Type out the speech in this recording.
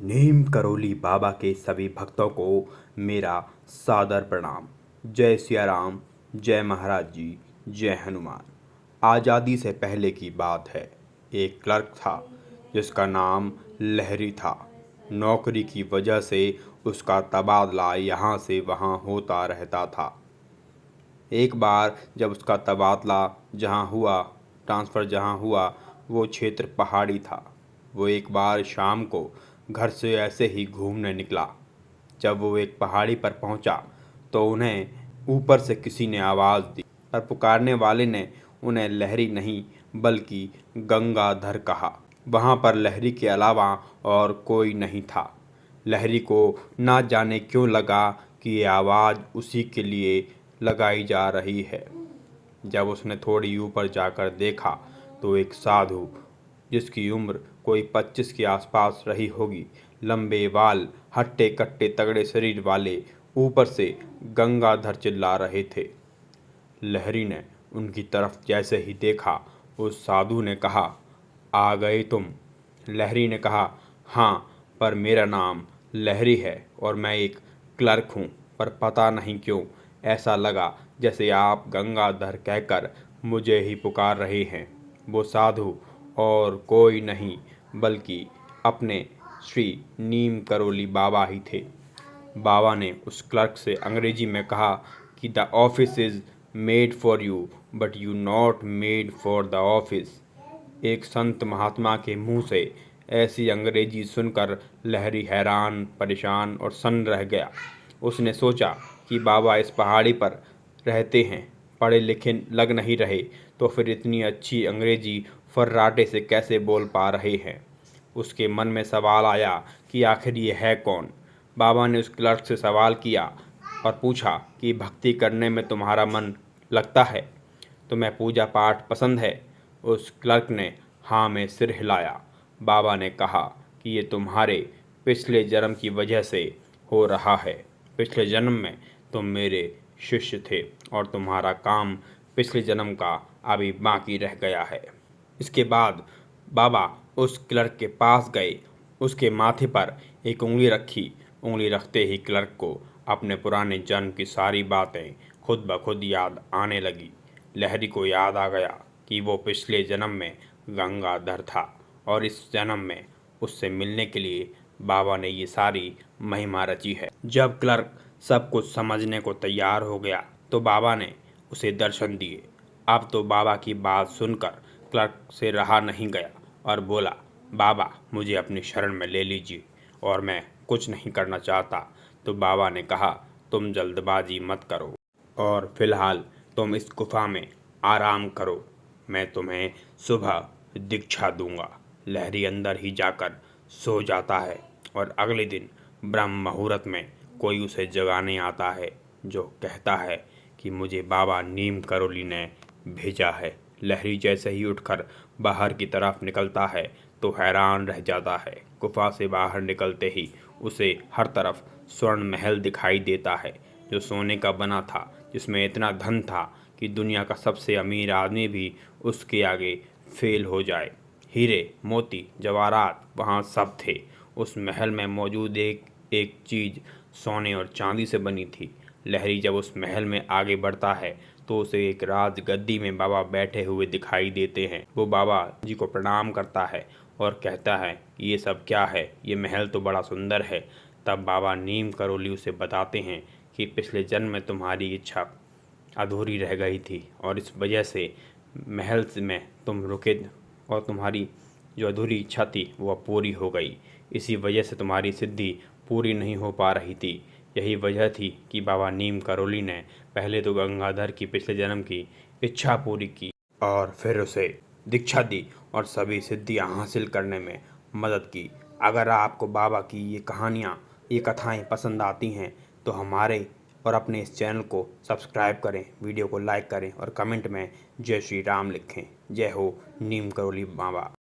नीम करोली बाबा के सभी भक्तों को मेरा सादर प्रणाम। जय सिया राम, जय महाराज जी, जय हनुमान। आज़ादी से पहले की बात है। एक क्लर्क था जिसका नाम लहरी था। नौकरी की वजह से उसका तबादला यहाँ से वहाँ होता रहता था। एक बार जब उसका तबादला ट्रांसफ़र जहाँ हुआ, वो क्षेत्र पहाड़ी था। वो एक बार शाम को घर से ऐसे ही घूमने निकला। जब वो एक पहाड़ी पर पहुंचा तो उन्हें ऊपर से किसी ने आवाज़ दी, पर पुकारने वाले ने उन्हें लहरी नहीं बल्कि गंगाधर कहा। वहाँ पर लहरी के अलावा और कोई नहीं था। लहरी को ना जाने क्यों लगा कि ये आवाज़ उसी के लिए लगाई जा रही है। जब उसने थोड़ी ऊपर जाकर देखा तो एक साधु, जिसकी उम्र कोई 25 के आसपास रही होगी, लंबे बाल, हट्टे कट्टे तगड़े शरीर वाले, ऊपर से गंगाधर चिल्ला रहे थे। लहरी ने उनकी तरफ जैसे ही देखा, उस साधु ने कहा, आ गए तुम? लहरी ने कहा, हाँ, पर मेरा नाम लहरी है और मैं एक क्लर्क हूँ, पर पता नहीं क्यों ऐसा लगा जैसे आप गंगाधर कहकर मुझे ही पुकार रहे हैं। वो साधु और कोई नहीं बल्कि अपने श्री नीम करोली बाबा ही थे। बाबा ने उस क्लर्क से अंग्रेजी में कहा कि the office is made for you but you not made for the office. एक संत महात्मा के मुंह से ऐसी अंग्रेजी सुनकर लहरी हैरान, परेशान और सन्न रह गया। उसने सोचा कि बाबा इस पहाड़ी पर रहते हैं, पढ़े लिखे लग नहीं रहे, तो फिर इतनी अच्छी अंग्रेजी फर्राटे से कैसे बोल पा रहे हैं। उसके मन में सवाल आया कि आखिर ये है कौन। बाबा ने उस क्लर्क से सवाल किया और पूछा कि भक्ति करने में तुम्हारा मन लगता है, तुम्हें पूजा पाठ पसंद है? उस क्लर्क ने हाँ में सिर हिलाया। बाबा ने कहा कि ये तुम्हारे पिछले जन्म की वजह से हो रहा है। पिछले जन्म में तुम मेरे शिष्य थे और तुम्हारा काम पिछले जन्म का अभी बाकी रह गया है। इसके बाद बाबा उस क्लर्क के पास गए, उसके माथे पर एक उंगली रखी। उंगली रखते ही क्लर्क को अपने पुराने जन्म की सारी बातें खुद ब खुद याद आने लगी। लहरी को याद आ गया कि वो पिछले जन्म में गंगाधर था और इस जन्म में उससे मिलने के लिए बाबा ने ये सारी महिमा रची है। जब क्लर्क सब कुछ समझने को तैयार हो गया तो बाबा ने उसे दर्शन दिए। अब तो बाबा की बात सुनकर क्लर्क से रहा नहीं गया और बोला, बाबा मुझे अपनी शरण में ले लीजिए और मैं कुछ नहीं करना चाहता। तो बाबा ने कहा, तुम जल्दबाजी मत करो और फिलहाल तुम इस गुफा में आराम करो, मैं तुम्हें सुबह दीक्षा दूंगा। लहरी अंदर ही जाकर सो जाता है और अगले दिन ब्रह्म मुहूर्त में कोई उसे जगाने आता है, जो कहता है कि मुझे बाबा नीम करोली ने भेजा है। लहरी जैसे ही उठकर बाहर की तरफ निकलता है तो हैरान रह जाता है। गुफा से बाहर निकलते ही उसे हर तरफ स्वर्ण महल दिखाई देता है, जो सोने का बना था, जिसमें इतना धन था कि दुनिया का सबसे अमीर आदमी भी उसके आगे फेल हो जाए। हीरे, मोती, जवाहरात वहाँ सब थे। उस महल में मौजूद एक एक चीज़ सोने और चांदी से बनी थी। लहरी जब उस महल में आगे बढ़ता है तो उसे एक राजगद्दी में बाबा बैठे हुए दिखाई देते हैं। वो बाबा जी को प्रणाम करता है और कहता है कि ये सब क्या है, ये महल तो बड़ा सुंदर है। तब बाबा नीम करोली उसे बताते हैं कि पिछले जन्म में तुम्हारी इच्छा अधूरी रह गई थी और इस वजह से महल में तुम रुके और तुम्हारी जो अधूरी इच्छा थी वो अब पूरी हो गई। इसी वजह से तुम्हारी सिद्धि पूरी नहीं हो पा रही थी। यही वजह थी कि बाबा नीम करोली ने पहले तो गंगाधर की पिछले जन्म की इच्छा पूरी की और फिर उसे दीक्षा दी और सभी सिद्धियां हासिल करने में मदद की। अगर आपको बाबा की ये कहानियाँ, ये कथाएँ पसंद आती हैं तो हमारे और अपने इस चैनल को सब्सक्राइब करें, वीडियो को लाइक करें और कमेंट में जय श्री राम लिखें। जय हो नीम करोली बाबा।